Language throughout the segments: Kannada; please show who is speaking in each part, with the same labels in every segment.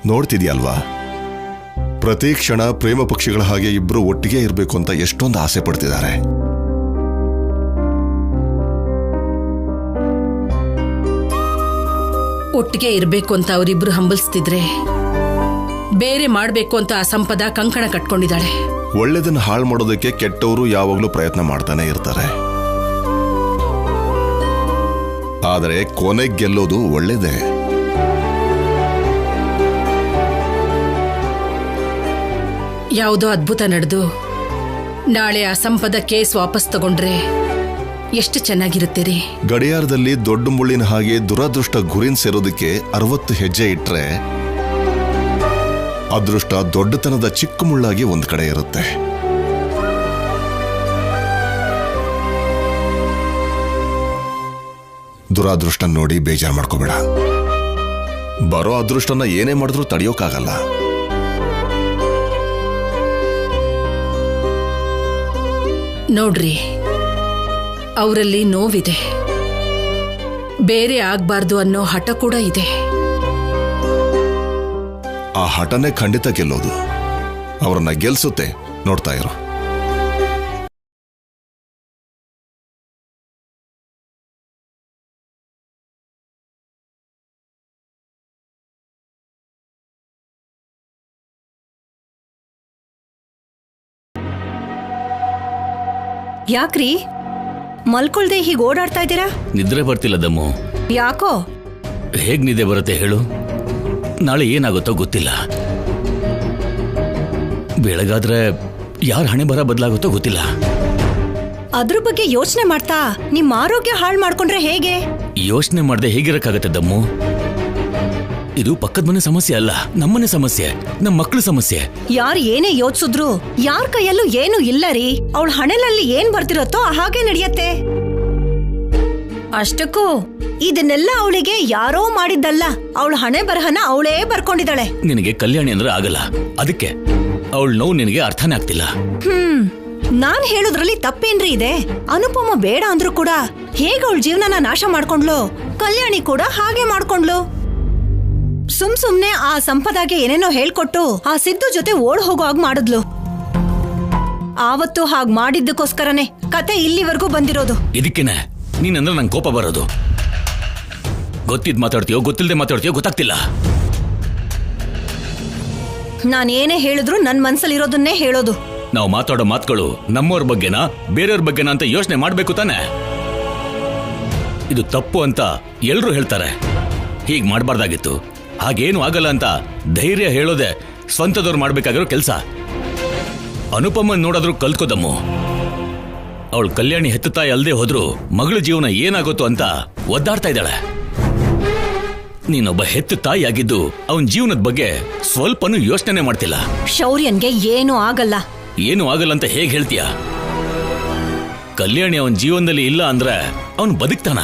Speaker 1: ನೋಡ್ತಿದ್ಯಲ್ವಾ, ಪ್ರತಿ ಕ್ಷಣ ಪ್ರೇಮ ಪಕ್ಷಿಗಳ ಹಾಗೆ ಇಬ್ರು ಒಟ್ಟಿಗೆ ಇರಬೇಕು ಅಂತ ಎಷ್ಟೊಂದು ಆಸೆ ಪಡ್ತಿದ್ದಾರೆ.
Speaker 2: ಒಟ್ಟಿಗೆ ಇರಬೇಕು ಅಂತ ಅವರಿಬ್ರು ಹಂಬಲಿಸ್ತಿದ್ರೆ ಬೇರೆ ಮಾಡಬೇಕು ಅಂತ ಆ ಸಂಪದ ಕಂಕಣ ಕಟ್ಕೊಂಡಿದ್ದಾಳೆ.
Speaker 1: ಒಳ್ಳೆದನ್ನ ಹಾಳು ಮಾಡೋದಕ್ಕೆ ಕೆಟ್ಟವರು ಯಾವಾಗಲೂ ಪ್ರಯತ್ನ ಮಾಡ್ತಾನೆ ಇರ್ತಾರೆ. ಆದರೆ ಕೊನೆಗೆ ಗೆಲ್ಲೋದು ಒಳ್ಳೇದೇ.
Speaker 2: ಯಾವುದೋ ಅದ್ಭುತ ನಡೆದು ನಾಳೆ ಆ ಸಂಪದ ಕೇಸ್ ವಾಪಸ್ ತಗೊಂಡ್ರೆ ಎಷ್ಟು ಚೆನ್ನಾಗಿರುತ್ತೀರಿ.
Speaker 1: ಗಡಿಯಾರದಲ್ಲಿ ದೊಡ್ಡ ಮುಳ್ಳಿನ ಹಾಗೆ ದುರದೃಷ್ಟ ಗುರಿನ್ ಸೇರೋದಕ್ಕೆ 60 ಹೆಜ್ಜೆ ಇಟ್ರೆ ಅದೃಷ್ಟ ದೊಡ್ಡತನದ ಚಿಕ್ಕ ಮುಳ್ಳಾಗಿ ಒಂದ್ ಕಡೆ ಇರುತ್ತೆ. ದುರಾದೃಷ್ಟ ನೋಡಿ ಬೇಜಾರು ಮಾಡ್ಕೋಬೇಡ. ಬರೋ ಅದೃಷ್ಟನ ಏನೇ ಮಾಡಿದ್ರೂ ತಡೆಯೋಕ್ಕಾಗಲ್ಲ.
Speaker 2: ನೋಡ್ರಿ, ಅವರಲ್ಲಿ ನೋವಿದೆ, ಬೇರೆ ಆಗ್ಬಾರ್ದು ಅನ್ನೋ ಹಠ ಕೂಡ ಇದೆ.
Speaker 1: ಆ ಹಠನೇ ಖಂಡಿತ ಗೆಲ್ಲೋದು. ಅವರನ್ನ ಗೆಲ್ಸುತ್ತೆ, ನೋಡ್ತಾ ಇರು.
Speaker 3: ಯಾಕ್ರಿ ಮಲ್ಕೊಳ್ದೆ ಹೀಗೆ ಓಡಾಡ್ತಾ ಇದ್ದೀರಾ?
Speaker 4: ನಿದ್ರೆ ಬರ್ತಿಲ್ಲ ದಮ್ಮು.
Speaker 3: ಯಾಕೋ?
Speaker 4: ಹೇಗ್ ನಿದ್ದೆ ಬರುತ್ತೆ ಹೇಳು? ನಾಳೆ ಏನಾಗುತ್ತೋ ಗೊತ್ತಿಲ್ಲ. ಬೆಳಗಾದ್ರೆ ಯಾರ ಹಣೆ ಬರ ಬದಲಾಗುತ್ತೋ ಗೊತ್ತಿಲ್ಲ.
Speaker 3: ಅದ್ರ ಬಗ್ಗೆ ಯೋಚನೆ ಮಾಡ್ತಾ ನಿಮ್ಮ ಆರೋಗ್ಯ ಹಾಳು ಮಾಡ್ಕೊಂಡ್ರೆ ಹೇಗೆ?
Speaker 4: ಯೋಚನೆ ಮಾಡದೆ ಹೇಗಿರಕ್ಕಾಗತ್ತೆ ದಮ್ಮು? ಇದು ಪಕ್ಕದ ಮನೆ ಸಮಸ್ಯೆ ಅಲ್ಲ, ನಮ್ಮನೆ ಸಮಸ್ಯೆ, ನಮ್ಮ ಮಕ್ಕಳ ಸಮಸ್ಯೆ.
Speaker 3: ಯಾರು ಏನೇ ಯೋಚಿಸಿದ್ರು ಯಾರ ಕೈಯಲ್ಲೂ ಏನು ಇಲ್ಲ ರೀ. ಅವಳ ಹಣೆಲಲ್ಲಿ ಏನ್ ಬರ್ತಿರತ್ತೋ ಹಾಗೆ ನಡೆಯತ್ತೆ. ಅಷ್ಟಕ್ಕೂ ಇದನ್ನೆಲ್ಲ ಅವಳಿಗೆ ಯಾರೋ ಮಾಡಿದ್ದಲ್ಲ, ಅವಳ ಹಣೆ ಬರಹನ ಅವಳೇ ಬರ್ಕೊಂಡಿದ್ದಾಳೆ.
Speaker 4: ನಿನಗೆ ಕಲ್ಯಾಣಿ ಅಂದ್ರೆ ಆಗಲ್ಲ, ಅದಕ್ಕೆ ಅವಳ ನೋವು ನಿನಗೆ ಅರ್ಥನೇ ಆಗ್ತಿಲ್ಲ.
Speaker 3: ನಾನ್ ಹೇಳೋದ್ರಲ್ಲಿ ತಪ್ಪೇನ್ರಿ ಇದೆ? ಅನುಪಮ ಬೇಡ ಅಂದ್ರೂ ಕೂಡ ಹೇಗ ಅವಳ ಜೀವನನ ನಾಶ ಮಾಡ್ಕೊಂಡ್ಲು, ಕಲ್ಯಾಣಿ ಕೂಡ ಹಾಗೆ ಮಾಡ್ಕೊಂಡ್ಲು. ಸುಮ್ನೆ ಆ ಸಂಪದಾಗೆ ಏನೇನೋ ಹೇಳ್ಕೊಟ್ಟು ಆ ಸಿದ್ದು ಜೊತೆ ಓಡ್ ಹೋಗೋ ಹಾಗೆ ಮಾಡಿದ್ಲು. ಆವತ್ತು ಹಾಗ್ ಮಾಡಿದ್ದಕ್ಕೋಸ್ಕರನೇ ಕತೆ ಇಲ್ಲಿವರೆಗೂ ಬಂದಿರೋದು.
Speaker 4: ಇದಕ್ಕೇನೆ ನೀನಂದ್ರೆ ನಂಗೆ ಕೋಪ ಬರೋದು. ಗೊತ್ತಿದ್ ಮಾತಾಡ್ತೀಯೋ ಗೊತ್ತಿಲ್ಲದೆ ಮಾತಾಡ್ತೀಯೋ ಗೊತ್ತಾಗ್ತಿಲ್ಲ.
Speaker 3: ನಾನೇನೇ ಹೇಳಿದ್ರು ನನ್ ಮನ್ಸಲ್ಲಿರೋದನ್ನೇ ಹೇಳೋದು.
Speaker 4: ನಾವು ಮಾತಾಡೋ ಮಾತುಗಳು ನಮ್ಮವ್ರ ಬಗ್ಗೆನಾ ಬೇರೆಯವ್ರ ಬಗ್ಗೆನಾ ಅಂತ ಯೋಚನೆ ಮಾಡ್ಬೇಕು ತಾನೆ. ಇದು ತಪ್ಪು ಅಂತ ಎಲ್ರು ಹೇಳ್ತಾರೆ. ಹೀಗ್ ಮಾಡ್ಬಾರ್ದಾಗಿತ್ತು, ಹಾಗೇನು ಆಗಲ್ಲ ಅಂತ ಧೈರ್ಯ ಹೇಳೋದೆ ಸ್ವಂತದವ್ರು ಮಾಡ್ಬೇಕಾಗಿರೋ ಕೆಲಸ. ಅನುಪಮನ್ ನೋಡಾದ್ರೂ ಕಲ್ತ್ಕೋದಮ್ಮು. ಅವಳು ಕಲ್ಯಾಣಿ ಹೆತ್ತ ತಾಯಿ ಅಲ್ದೇ ಹೋದ್ರು ಮಗಳ ಜೀವನ ಏನಾಗುತ್ತೋ ಅಂತ ಒದ್ದಾಡ್ತಾ ಇದ್ದಾಳೆ. ನೀನೊಬ್ಬ ಹೆತ್ತ ತಾಯಿ ಆಗಿದ್ದು ಅವನ ಜೀವನದ ಬಗ್ಗೆ ಸ್ವಲ್ಪನೂ ಯೋಚನೆ ಮಾಡ್ತಿಲ್ಲ.
Speaker 3: ಶೌರ್ಯನ್ಗೆ ಏನೂ ಆಗಲ್ಲ.
Speaker 4: ಏನು ಆಗಲ್ಲ ಅಂತ ಹೇಗ್ ಹೇಳ್ತೀಯ? ಕಲ್ಯಾಣಿ ಅವನ ಜೀವನದಲ್ಲಿ ಇಲ್ಲ ಅಂದ್ರೆ ಅವನು ಬದುಕ್ತಾನ?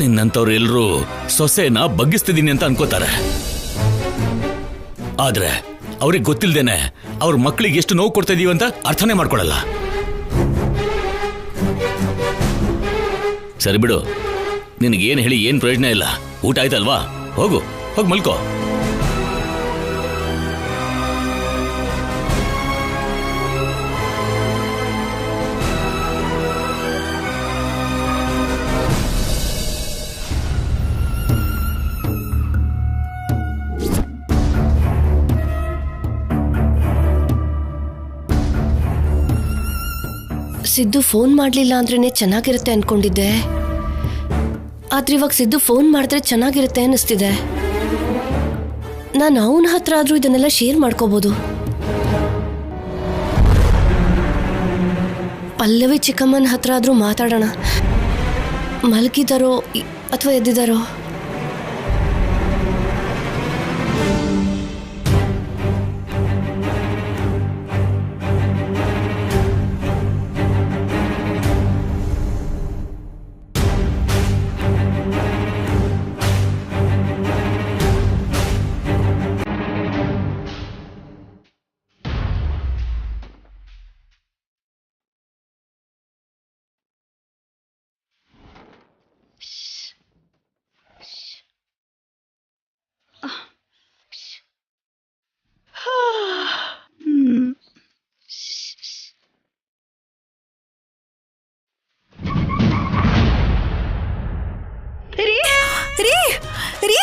Speaker 4: ನಿನ್ನಂತವ್ರು ಎಲ್ರೂ ಸೊಸೆನ ಬಗ್ಗಿಸ್ತಿದ್ದೀನಿ ಅಂತ ಅನ್ಕೋತಾರೆ. ಆದ್ರೆ ಅವ್ರಿಗೆ ಗೊತ್ತಿಲ್ದೇನೆ ಅವ್ರ ಮಕ್ಕಳಿಗೆ ಎಷ್ಟು ನೋವು ಕೊಡ್ತಾ ಇದೀವಿ ಅಂತ ಅರ್ಥನೇ ಮಾಡ್ಕೊಳಲ್ಲ. ಸರಿ ಬಿಡು, ನಿನಗೇನು ಹೇಳಿ ಏನ್ ಪ್ರಯೋಜನ ಇಲ್ಲ. ಊಟ ಆಯ್ತಲ್ವಾ? ಹೋಗು, ಹೋಗಿ ಮಲ್ಕೋ.
Speaker 5: ಸಿದ್ದು ಫೋನ್ ಮಾಡ್ಲಿಲ್ಲ ಅಂದ್ರೇನೆ ಚೆನ್ನಾಗಿರುತ್ತೆ ಅನ್ಕೊಂಡಿದ್ದೆ. ಆದ್ರೆ ಇವಾಗ ಸಿದ್ದು ಫೋನ್ ಮಾಡಿದ್ರೆ ಚೆನ್ನಾಗಿರುತ್ತೆ ಅನ್ನಿಸ್ತಿದೆ. ನಾನು ಅವನ ಹತ್ರ ಆದ್ರೂ ಇದನ್ನೆಲ್ಲ ಶೇರ್ ಮಾಡ್ಕೋಬಹುದು. ಪಲ್ಲವಿ ಚಿಕ್ಕಮ್ಮನ ಹತ್ರ ಆದ್ರೂ ಮಾತಾಡೋಣ. ಮಲಗಿದಾರೋ ಅಥವಾ ಎದ್ದಿದಾರೋ?
Speaker 3: ರೀ ರೀ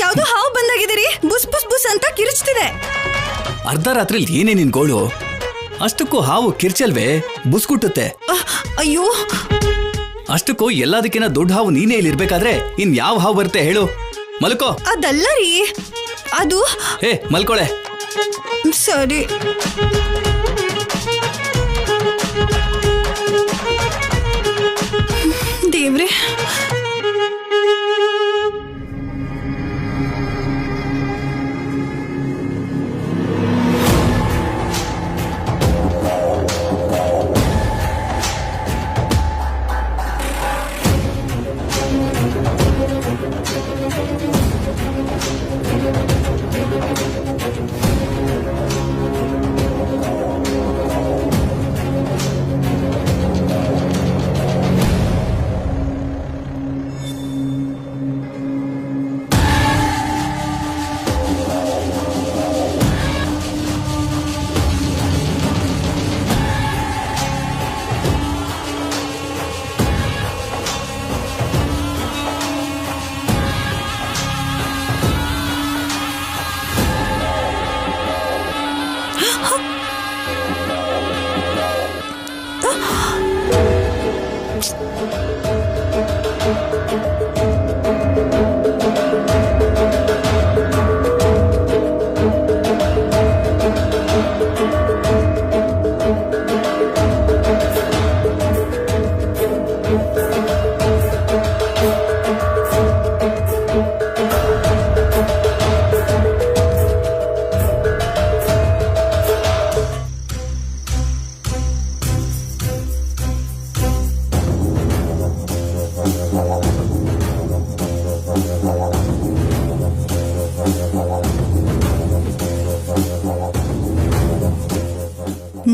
Speaker 3: ಯಾವ್ದೋ ಹಾವು ಬಂದಾಗಿದೆ ರೀ. ಬುಸ್ ಬುಸ್ ಬುಸ್ ಅಂತ ಕಿರುಚ್ತಿದೆ.
Speaker 6: ಅರ್ಧ ರಾತ್ರಿಲಿ ಏನೇ ನಿನ್ ಗೋಳು? ಅಷ್ಟಕ್ಕೂ ಹಾವು ಕಿರ್ಚಲ್ವೇ, ಬುಸ್ಕುಟ್ಟುತ್ತೆ.
Speaker 3: ಅಯ್ಯೋ,
Speaker 6: ಅಷ್ಟಕ್ಕೂ ಎಲ್ಲದಕ್ಕಿಂತ ದೊಡ್ಡ ಹಾವು ನೀನೇ ಇಲ್ಲಿ ಇರ್ಬೇಕಾದ್ರೆ ಇನ್ ಯಾವ ಹಾವು ಬರುತ್ತೆ ಹೇಳು? ಮಲ್ಕೋ.
Speaker 3: ಅದಲ್ಲ ರೀ, ಅದು.
Speaker 6: ಹೇ ಮಲ್ಕೊಳೆ.
Speaker 3: ಸರಿ. ದೇವ್ರೆ,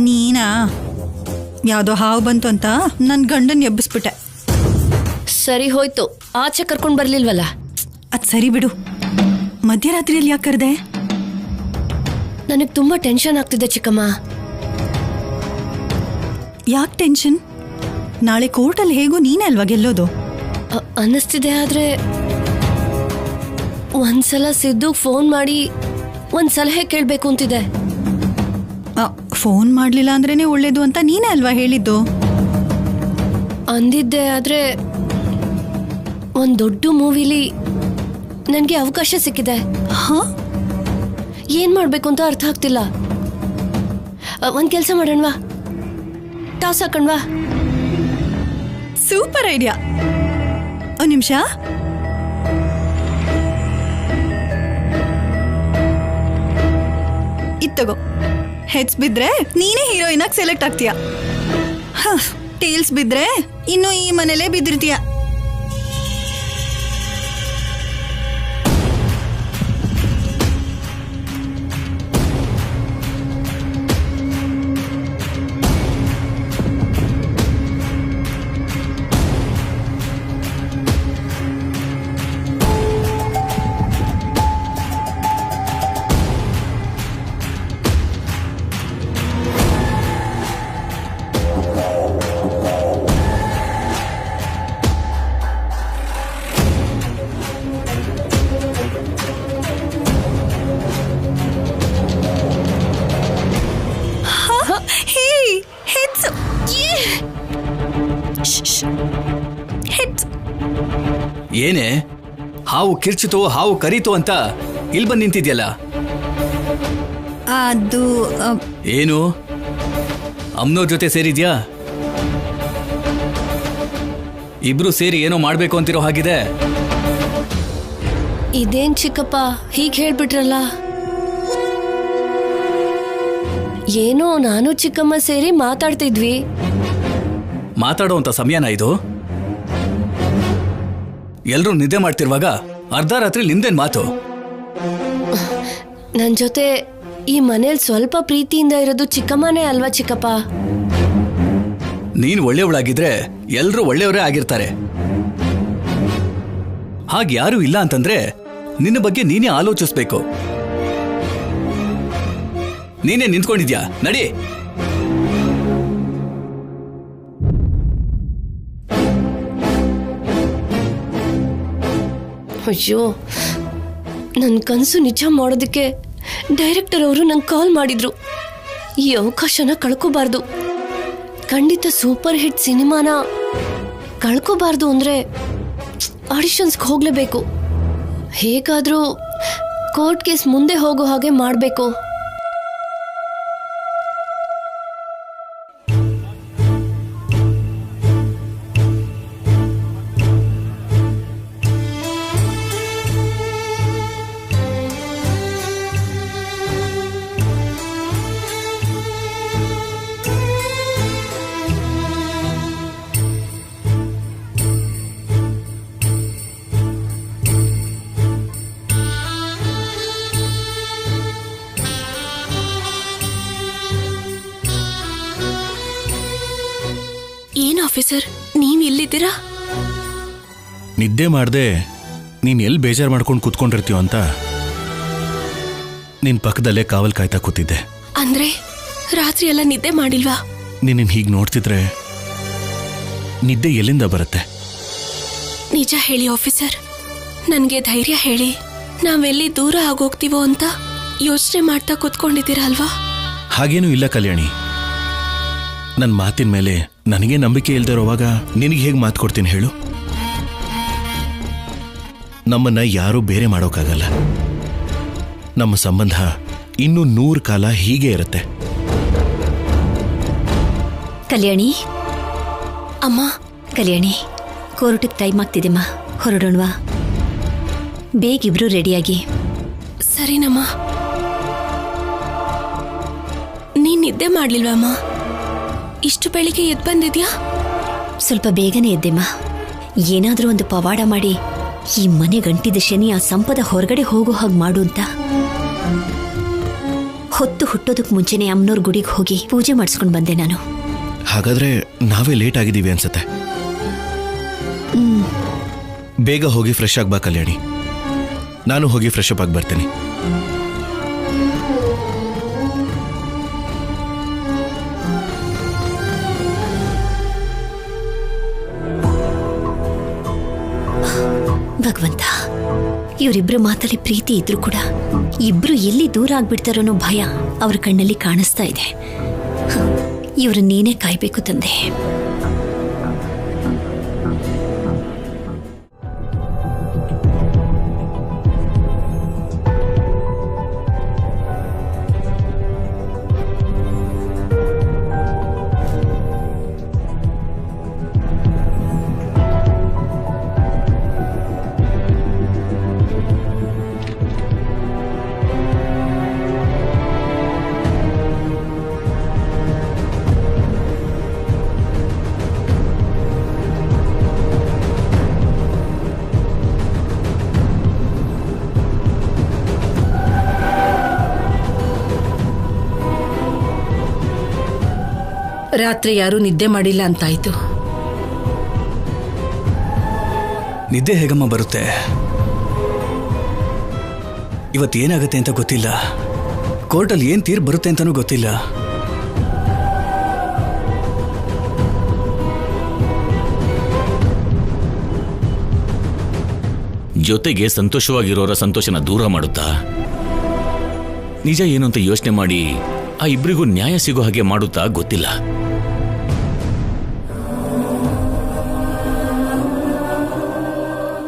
Speaker 3: ನೀನಾ? ಯಾವ್ದೋ ಹಾವು ಬಂತು ಅಂತ ನನ್ ಗಂಡನ್ ಎಬ್ಬಿಸ್ಬಿಟ್ಟೆ.
Speaker 5: ಸರಿ ಹೋಯ್ತು, ಆಚೆ ಕರ್ಕೊಂಡ್ ಬರ್ಲಿಲ್ವಲ್ಲ?
Speaker 3: ಅದ್ ಸರಿ ಬಿಡು. ಮಧ್ಯರಾತ್ರಿಯಲ್ಲಿ ಯಾಕೆ ಕರ್ದೆ?
Speaker 5: ನನಗ್ ತುಂಬಾ ಟೆನ್ಷನ್ ಆಗ್ತಿದೆ ಚಿಕ್ಕಮ್ಮ.
Speaker 3: ಯಾಕೆ ಟೆನ್ಷನ್? ನಾಳೆ ಕೋರ್ಟಲ್ಲಿ ಹೇಗೂ ನೀನೇ ಅಲ್ವಾ ಗೆಲ್ಲೋದು?
Speaker 5: ಅನ್ನಿಸ್ತಿದೆ, ಆದ್ರೆ ಒಂದ್ಸಲ ಸಿದ್ದು ಫೋನ್ ಮಾಡಿ ಒಂದ್ ಸಲಹೆ ಕೇಳ್ಬೇಕು ಅಂತಿದೆ.
Speaker 3: ಫೋನ್ ಮಾಡ್ಲಿಲ್ಲ ಅಂದ್ರೇನೆ ಒಳ್ಳೇದು ಅಂತ ನೀನೇ ಅಲ್ವಾ ಹೇಳಿದ್ದು?
Speaker 5: ಅಂದಿದ್ದೆ, ಆದ್ರೆ ಒಂದ್ ದೊಡ್ಡ ಮೂವಿಲಿ ನನ್ಗೆ ಅವಕಾಶ ಸಿಕ್ಕಿದೆ. ಏನ್ ಮಾಡ್ಬೇಕು ಅಂತ ಅರ್ಥ ಆಗ್ತಿಲ್ಲ. ಒಂದ್ ಕೆಲ್ಸ ಮಾಡೋಣವಾ? ಟಾಸ್ ಹಾಕಣ್ವಾ?
Speaker 3: Super idea. ಒಂದ್ ನಿಮಿಷ. ಇತ್ತಗೋ. ಹೆಡ್ಸ್ ಬಿದ್ರೆ ನೀನೇ ಹೀರೋಯಿನ್ ಆಗಿ ಸೆಲೆಕ್ಟ್ ಆಗ್ತೀಯ. ಟೇಲ್ಸ್ ಬಿದ್ರೆ ಇನ್ನು ಈ ಮನೇಲೇ ಬಿದ್ದಿರ್ತೀಯ.
Speaker 6: ಏನೇ ಹಾವು ಕಿರ್ಚಿತು, ಹಾವು ಕರೀತು ಅಂತ ಇಲ್ಲಿ ಬಂದು ನಿಂತಿದ್ಯಲ್ಲ?
Speaker 3: ಅದು
Speaker 6: ಏನು ಅಮ್ನೋರ್ ಜೊತೆ ಸೇರಿದ್ಯಾ? ಇಬ್ರು ಸೇರಿ ಏನೋ ಮಾಡ್ಬೇಕು ಅಂತಿರೋ ಹಾಗಿದೆ.
Speaker 5: ಇದೇನ್ ಚಿಕ್ಕಪ್ಪ ಹೀಗ್ ಹೇಳ್ಬಿಟ್ರಲ್ಲ? ಏನೋ ನಾನು ಚಿಕ್ಕಮ್ಮ ಸೇರಿ ಮಾತಾಡ್ತಿದ್ವಿ.
Speaker 6: ಮಾತಾಡೋಂಥ ಸಮಯನಾ ಇದು? ಎಲ್ರೂ ನಿದ್ದೆ ಮಾಡ್ತಿರುವಾಗ ಅರ್ಧ ರಾತ್ರಿ ನಿಮ್ದೇನ್ ಮಾತು?
Speaker 5: ನನ್ ಜೊತೆ ಈ ಮನೇಲಿ ಸ್ವಲ್ಪ ಪ್ರೀತಿಯಿಂದ ಇರೋದು ಚಿಕ್ಕಮ್ಮನೇ ಅಲ್ವಾ ಚಿಕ್ಕಪ್ಪ?
Speaker 6: ನೀನ್ ಒಳ್ಳೆಯವಳಾಗಿದ್ರೆ ಎಲ್ರೂ ಒಳ್ಳೆಯವರೇ ಆಗಿರ್ತಾರೆ. ಹಾಗೆ ಯಾರೂ ಇಲ್ಲ ಅಂತಂದ್ರೆ ನಿನ್ನ ಬಗ್ಗೆ ನೀನೇ ಆಲೋಚಿಸ್ಬೇಕು. ನೀನೇ ನಿಂತ್ಕೊಂಡಿದ್ಯಾ? ನಡಿ.
Speaker 5: ಅಯ್ಯೋ, ನನ್ನ ಕನಸು ನಿಜ ಮಾಡೋದಕ್ಕೆ ಡೈರೆಕ್ಟರ್ ಅವರು ನಂಗೆ ಕಾಲ್ ಮಾಡಿದ್ರು. ಈ ಅವಕಾಶನ ಕಳ್ಕೋಬಾರ್ದು. ಖಂಡಿತ ಸೂಪರ್ ಹಿಟ್ ಸಿನಿಮಾನ ಕಳ್ಕೋಬಾರ್ದು ಅಂದರೆ ಆಡಿಷನ್ಸ್ಗೆ ಹೋಗಲೇಬೇಕು. ಹೇಗಾದರೂ ಕೋರ್ಟ್ ಕೇಸ್ ಮುಂದೆ ಹೋಗೋ ಹಾಗೆ ಮಾಡಬೇಕು.
Speaker 7: ಏನು ಆಫೀಸರ್, ನೀವು ಎಲ್ಲಿದ್ದೀರಾ?
Speaker 8: ನಿದ್ದೆ ಮಾಡದೆ ನೀನು ಎಲ್ಲಿ ಬೇಜಾರು ಮಾಡ್ಕೊಂಡು ಕೂತ್ಕೊಂಡಿರ್ತೀವ ಅಂತ ನಿನ್ನ ಪಕ್ಕದಲ್ಲೇ ಕಾವಲ್ ಕಾಯ್ತಾ ಕೂತಿದ್ದೆ.
Speaker 7: ಅಂದ್ರೆ ರಾತ್ರಿ ಎಲ್ಲ ನಿದ್ದೆ ಮಾಡಿಲ್ವಾ?
Speaker 8: ನಿನ್ನ ಹೀಗೆ ನೋಡ್ತಿದ್ರೆ ನಿದ್ದೆ ಎಲ್ಲಿಂದ ಬರುತ್ತೆ?
Speaker 7: ನಿಜ ಹೇಳಿ ಆಫೀಸರ್, ನನಗೆ ಧೈರ್ಯ ಹೇಳಿ. ನಾವೆಲ್ಲಿ ದೂರ ಆಗೋಗ್ತೀವೋ ಅಂತ ಯೋಚನೆ ಮಾಡ್ತಾ ಕೂತ್ಕೊಂಡಿದ್ದೀರಾ ಅಲ್ವಾ?
Speaker 8: ಹಾಗೇನೂ ಇಲ್ಲ ಕಲ್ಯಾಣಿ. ನನ್ನ ಮಾತಿನ ಮೇಲೆ ನನಗೆ ನಂಬಿಕೆ ಇಲ್ದೇ ಇರೋವಾಗ ನಿನಗೆ ಹೇಗೆ ಮಾತು ಕೊಡ್ತೀನಿ ಹೇಳು? ನಮ್ಮನ್ನ ಯಾರೂ ಬೇರೆ ಮಾಡೋಕ್ಕಾಗಲ್ಲ. ನಮ್ಮ ಸಂಬಂಧ ಇನ್ನೂ 100 ಕಾಲ ಹೀಗೆ ಇರುತ್ತೆ.
Speaker 3: ಕಲ್ಯಾಣಿ,
Speaker 7: ಅಮ್ಮ.
Speaker 3: ಕಲ್ಯಾಣಿ, ಕೋರ್ಟಿಗೆ ಟೈಮ್ ಆಗ್ತಿದೆಮ್ಮ, ಹೊರಡೋಣವಾ? ಬೇಗಿಬ್ರು ರೆಡಿಯಾಗಿ.
Speaker 7: ಸರಿನಮ್ಮ. ನೀನ್ ನಿದ್ದೆ ಮಾಡ್ಲಿಲ್ವಮ್ಮ? ಇಷ್ಟು ಬೆಳಿಗ್ಗೆ ಎದ್ದು ಬಂದಿದ್ಯಾ?
Speaker 3: ಸ್ವಲ್ಪ ಬೇಗನೆ ಎದ್ದೆಮ್ಮ. ಏನಾದರೂ ಒಂದು ಪವಾಡ ಮಾಡಿ ಈ ಮನೆ ಗಂಟಿದ ಶನಿ ಆ ಸಂಪದ ಹೊರಗಡೆ ಹೋಗೋ ಹಾಗೆ ಮಾಡು ಅಂತ. ಹೊತ್ತು ಹುಟ್ಟೋದಕ್ಕೆ ಮುಂಚೆನೆ ಅಮ್ಮನವ್ರ ಗುಡಿಗೆ ಹೋಗಿ ಪೂಜೆ ಮಾಡಿಸ್ಕೊಂಡು ಬಂದೆ ನಾನು.
Speaker 8: ಹಾಗಾದ್ರೆ ನಾವೇ ಲೇಟ್ ಆಗಿದ್ದೀವಿ ಅನ್ಸತ್ತೆ. ಬೇಗ ಹೋಗಿ ಫ್ರೆಶ್ ಆಗಿ ಬಾ ಕಲ್ಯಾಣಿ. ನಾನು ಹೋಗಿ ಫ್ರೆಶ್ ಅಪ್ ಆಗಿ ಬರ್ತೀನಿ.
Speaker 3: ಭಗವಂತ, ಇವರಿಬ್ರು ಮಾತಲ್ಲಿ ಪ್ರೀತಿ ಇದ್ರು ಕೂಡ ಇಬ್ರು ಎಲ್ಲಿ ದೂರ ಆಗ್ಬಿಡ್ತಾರೋ ಅನ್ನೋ ಭಯ ಅವ್ರ ಕಣ್ಣಲ್ಲಿ ಕಾಣಿಸ್ತಾ ಇದೆ. ಇವ್ರು ನೀನೇ ಕಾಯ್ಬೇಕು ತಂದೆ.
Speaker 2: ರಾತ್ರಿ ಯಾರೂ ನಿದ್ದೆ ಮಾಡಿಲ್ಲ ಅಂತಾಯ್ತು.
Speaker 6: ನಿದ್ದೆ ಹೇಗಮ್ಮ ಬರುತ್ತೆ? ಇವತ್ತೇನಾಗತ್ತೆ ಅಂತ ಗೊತ್ತಿಲ್ಲ. ಕೋರ್ಟಲ್ಲಿ ಏನ್ ತೀರ್ಪು ಬರುತ್ತೆ ಅಂತನೂ ಗೊತ್ತಿಲ್ಲ.
Speaker 4: ಜೊತೆಗೆ ಸಂತೋಷವಾಗಿರೋರ ಸಂತೋಷನ ದೂರ ಮಾಡುತ್ತಾ ನಿಜ ಏನು ಅಂತ ಯೋಚನೆ ಮಾಡಿ ಆ ಇಬ್ಬರಿಗೂ ನ್ಯಾಯ ಸಿಗೋ ಹಾಗೆ ಮಾಡುತ್ತಾ ಗೊತ್ತಿಲ್ಲ.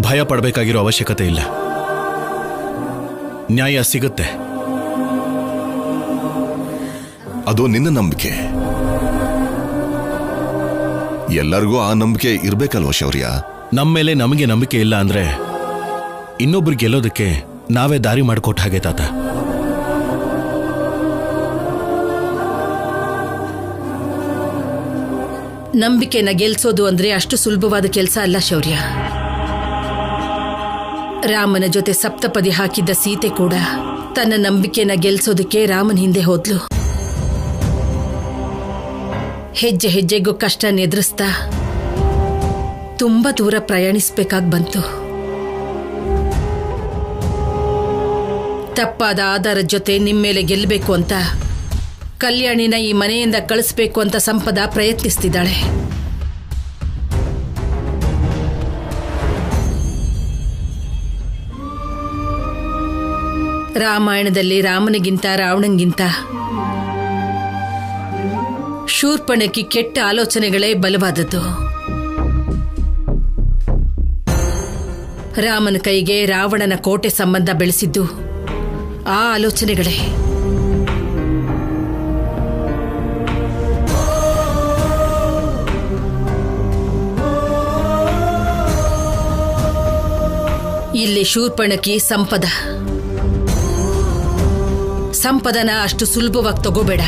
Speaker 8: ಭಯ ಪಡಬೇಕಾಗಿರೋ ಅವಶ್ಯಕತೆ ಇಲ್ಲ. ನ್ಯಾಯ ಸಿಗುತ್ತೆ.
Speaker 1: ಅದು ನಿನ್ನ ನಂಬಿಕೆ. ಎಲ್ಲರಿಗೂ ಆ ನಂಬಿಕೆ ಇರ್ಬೇಕಲ್ವ ಶೌರ್ಯ?
Speaker 8: ನಮ್ಮ ಮೇಲೆ ನಮಗೆ ನಂಬಿಕೆ ಇಲ್ಲ ಅಂದ್ರೆ ಇನ್ನೊಬ್ರು ಗೆಲ್ಲೋದಕ್ಕೆ ನಾವೇ ದಾರಿ ಮಾಡಿಕೊಟ್ಟ ಹಾಗೆ ತಾತ.
Speaker 2: ನಂಬಿಕೆನ ಗೆಲ್ಸೋದು ಅಂದ್ರೆ ಅಷ್ಟು ಸುಲಭವಾದ ಕೆಲಸ ಅಲ್ಲ ಶೌರ್ಯ. ರಾಮನ ಜೊತೆ ಸಪ್ತಪದಿ ಹಾಕಿದ್ದ ಸೀತೆ ಕೂಡ ತನ್ನ ನಂಬಿಕೆನ ಗೆಲ್ಸೋದಕ್ಕೆ ರಾಮನ ಹಿಂದೆ ಹೋದ್ಲು. ಹೆಜ್ಜೆ ಹೆಜ್ಜೆಗೂ ಕಷ್ಟ ಎದುರಿಸ್ತಾ ತುಂಬಾ ದೂರ ಪ್ರಯಾಣಿಸ್ಬೇಕಾಗಿ ಬಂತು. ತಪ್ಪಾದ ಆಧಾರದ ಜೊತೆ ನಿಮ್ಮೇಲೆ ಗೆಲ್ಲಬೇಕು ಅಂತ ಕಲ್ಯಾಣಿನ ಈ ಮನೆಯಿಂದ ಕಳಿಸ್ಬೇಕು ಅಂತ ಸಂಪದ ಪ್ರಯತ್ನಿಸ್ತಿದ್ದಾಳೆ. ರಾಮಾಯಣದಲ್ಲಿ ರಾಮನಿಗಿಂತ ರಾವಣಂಗಿಂತ ಶೂರ್ಪಣಖಿ ಕೆಟ್ಟ ಆಲೋಚನೆಗಳೇ ಬಲವಾದದ್ದು. ರಾಮನ ಕೈಗೆ ರಾವಣನ ಕೋಟೆ ಸಂಬಂಧ ಬೆಳೆಸಿದ್ದು ಆ ಆಲೋಚನೆಗಳೇ. ಇಲ್ಲಿ ಶೂರ್ಪಣಖಿ ಸಂಪದನ ಅಷ್ಟು ಸುಲಭವಾಗಿ ತಗೋಬೇಡ.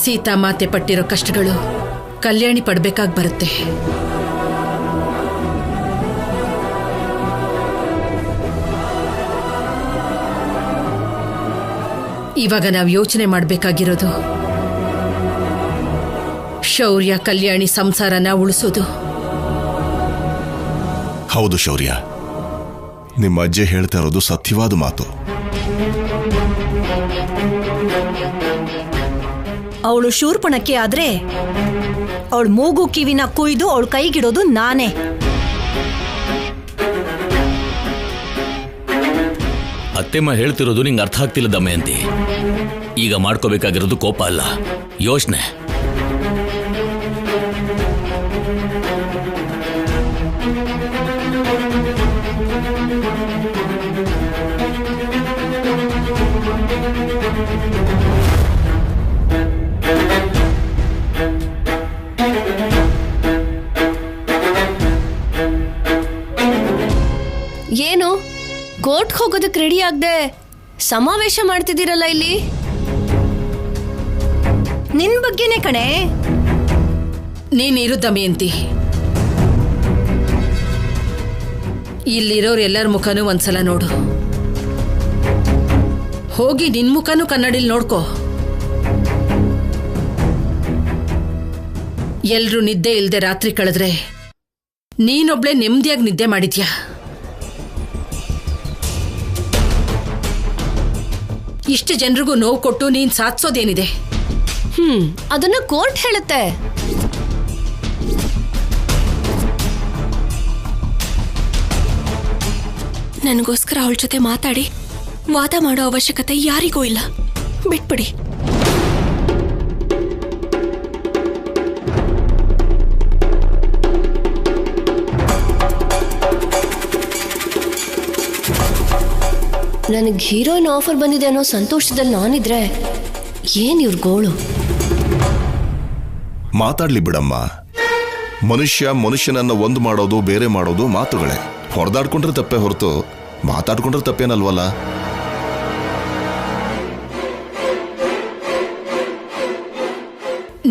Speaker 2: ಸೀತಾಮಾತೆ ಪಟ್ಟಿರೋ ಕಷ್ಟಗಳು ಕಲ್ಯಾಣಿ ಪಡ್ಬೇಕಾಗಿ ಬರುತ್ತೆ. ಇವಾಗ ನಾವು ಯೋಚನೆ ಮಾಡಬೇಕಾಗಿರೋದು ಶೌರ್ಯ ಕಲ್ಯಾಣಿ ಸಂಸಾರನ ಉಳಿಸೋದು.
Speaker 1: ಹೌದು ಶೌರ್ಯ, ನಿಮ್ಮ ಅಜ್ಜೆ ಹೇಳ್ತಾ ಇರೋದು ಸತ್ಯವಾದ ಮಾತು.
Speaker 3: ಅವಳು ಶೂರ್ಪಣಕ್ಕೆ ಆದ್ರೆ ಅವಳು ಮೂಗು ಕಿವಿನ ಕುಯ್ದು ಅವಳು ಕೈಗಿಡೋದು ನಾನೇ.
Speaker 4: ಅತ್ತೆಮ್ಮ ಹೇಳ್ತಿರೋದು ನಿಂಗೆ ಅರ್ಥ ಆಗ್ತಿಲ್ಲ ದಮಯಂತಿ. ಈಗ ಮಾಡ್ಕೋಬೇಕಾಗಿರೋದು ಕೋಪ ಅಲ್ಲ, ಯೋಚನೆ.
Speaker 5: ಏನು ಕೋರ್ಟ್ಗೆ ಹೋಗೋದಕ್ಕೆ ರೆಡಿ ಆಗದೆ ಸಮಾವೇಶ ಮಾಡ್ತಿದ್ದೀರಲ್ಲ ಇಲ್ಲಿ?
Speaker 3: ನಿನ್ ಬಗ್ಗೆನೇ ಕಣೆ.
Speaker 2: ನೀನಿರು ದಮಯಂತಿ. ಇಲ್ಲಿರೋರು ಎಲ್ಲರ ಮುಖನೂ ಒಂದ್ಸಲ ನೋಡು. ಹೋಗಿ ನಿನ್ ಮುಖನೂ ಕನ್ನಡಿಲ್ ನೋಡ್ಕೋ. ಎಲ್ರೂ ನಿದ್ದೆ ಇಲ್ದೆ ರಾತ್ರಿ ಕಳೆದ್ರೆ ನೀನೊಬ್ಳೆ ನೆಮ್ಮದಿಯಾಗಿ ನಿದ್ದೆ ಮಾಡಿದ್ಯಾ? ಇಷ್ಟು ಜನರಿಗೂ ನೋವು ಕೊಟ್ಟು ನೀನ್ ಸಾಧಿಸೋದೇನಿದೆ?
Speaker 5: ಅದನ್ನ ಕೋರ್ಟ್ ಹೇಳುತ್ತೆ.
Speaker 7: ನನಗೋಸ್ಕರ ಅವಳ ಜೊತೆ ಮಾತಾಡಿ ವಾದ ಮಾಡೋ ಅವಶ್ಯಕತೆ ಯಾರಿಗೂ ಇಲ್ಲ. ಬಿಟ್ಬಿಡಿ.
Speaker 5: ನನಗೆ ಹೀರೋಯಿನ್ ಆಫರ್ ಬಂದಿದೆ ಅನ್ನೋ ಸಂತೋಷದಲ್ಲಿ ನಾನಿದ್ರೆ ಏನ್ ಇವ್ರ ಗೋಳು?
Speaker 1: ಮಾತಾಡ್ಲಿ ಬಿಡಮ್ಮ. ಮನುಷ್ಯನನ್ನ ಒಂದು ಮಾಡೋದು ಬೇರೆ ಮಾಡೋದು ಮಾತುಗಳೇ. ಹೊಡೆದಾಡ್ಕೊಂಡ್ರೆ ತಪ್ಪೇ ಹೊರತು ಮಾತಾಡ್ಕೊಂಡ್ರೆ ತಪ್ಪೇನಲ್ವಲ್ಲ.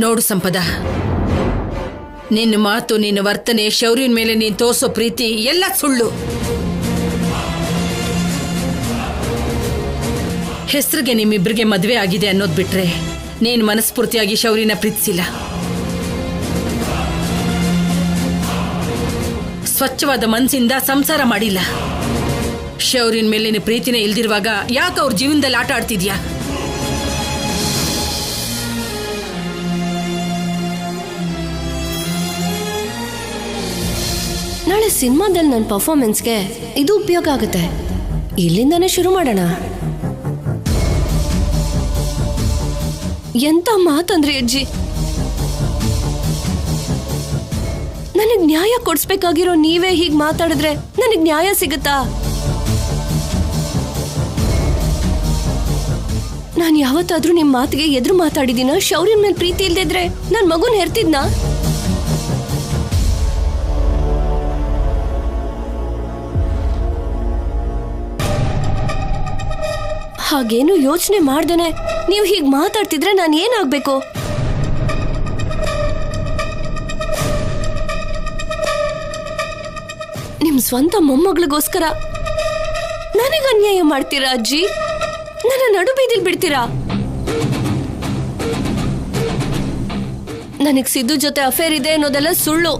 Speaker 2: ನೋಡು ಸಂಪದ, ನಿನ್ನ ಮಾತು, ನಿನ್ನ ವರ್ತನೆ, ಶೌರ್ಯನ ಮೇಲೆ ನೀನ್ ತೋರ್ಸೋ ಪ್ರೀತಿ ಎಲ್ಲ ಸುಳ್ಳು. ಹೆಸರಿಗೆ ನಿಮ್ಮಿಬ್ಬರಿಗೆ ಮದುವೆ ಆಗಿದೆ ಅನ್ನೋದು ಬಿಟ್ರೆ ನೀನು ಮನಸ್ಫೂರ್ತಿಯಾಗಿ ಶೌರ್ಯನ ಪ್ರೀತಿಸಿಲ್ಲ. ಸ್ವಚ್ಛವಾದ ಮನಸ್ಸಿಂದ ಸಂಸಾರ ಮಾಡಿಲ್ಲ. ಶೌರ್ಯನ ಮೇಲಿನ ಪ್ರೀತಿನೇ ಇಲ್ದಿರುವಾಗ ಯಾಕೆ ಅವ್ರ ಜೀವನದಲ್ಲಿ ಆಟ ಆಡ್ತಿದ್ಯಾ?
Speaker 5: ನಾಳೆ ಸಿನಿಮಾದಲ್ಲಿ ನನ್ನ ಪರ್ಫಾರ್ಮೆನ್ಸ್ಗೆ ಇದು ಉಪಯೋಗ ಆಗುತ್ತೆ. ಇಲ್ಲಿಂದಾನೇ ಶುರು ಮಾಡೋಣ. ಎಂತ ಮಾತಂದ್ರಿ ಅಜ್ಜಿ? ನನಗ್ ನ್ಯಾಯ ಕೊಡ್ಸ್ಬೇಕಾಗಿರೋ ನೀವೇ ಹೀಗ್ ಮಾತಾಡಿದ್ರೆ ನನಗ್ ನ್ಯಾಯ ಸಿಗುತ್ತಾ? ನಾನು ಯಾವತ್ತಾದ್ರೂ ನಿಮ್ ಮಾತಿಗೆ ಎದುರು ಮಾತಾಡಿದೀನ? ಶೌರ್ಯನ ಮೇಲೆ ಪ್ರೀತಿ ಇಲ್ದಿದ್ರೆ ನನ್ ಮಗುನ್ ಹೆರ್ತಿದ್ನಾ? ಹಾಗೇನು ಯೋಚನೆ ಮಾಡ್ದೇನೆ ನೀವು ಹೀಗ್ ಮಾತಾಡ್ತಿದ್ರೆ ನಾನು ಏನಾಗ್ಬೇಕು? ನಿಮ್ ಸ್ವಂತ ಮೊಮ್ಮಗಳಿಗೋಸ್ಕರ ನನಗ ಅನ್ಯಾಯ ಮಾಡ್ತೀರಾ ಅಜ್ಜಿ? ನನ್ನ ನಡು ಬೀದಿಲ್ ಬಿಡ್ತೀರಾ? ನನಗ್ ಸಿದ್ದು ಜೊತೆ ಅಫೇರ್ ಇದೆ ಅನ್ನೋದೆಲ್ಲ ಸುಳ್ಳು.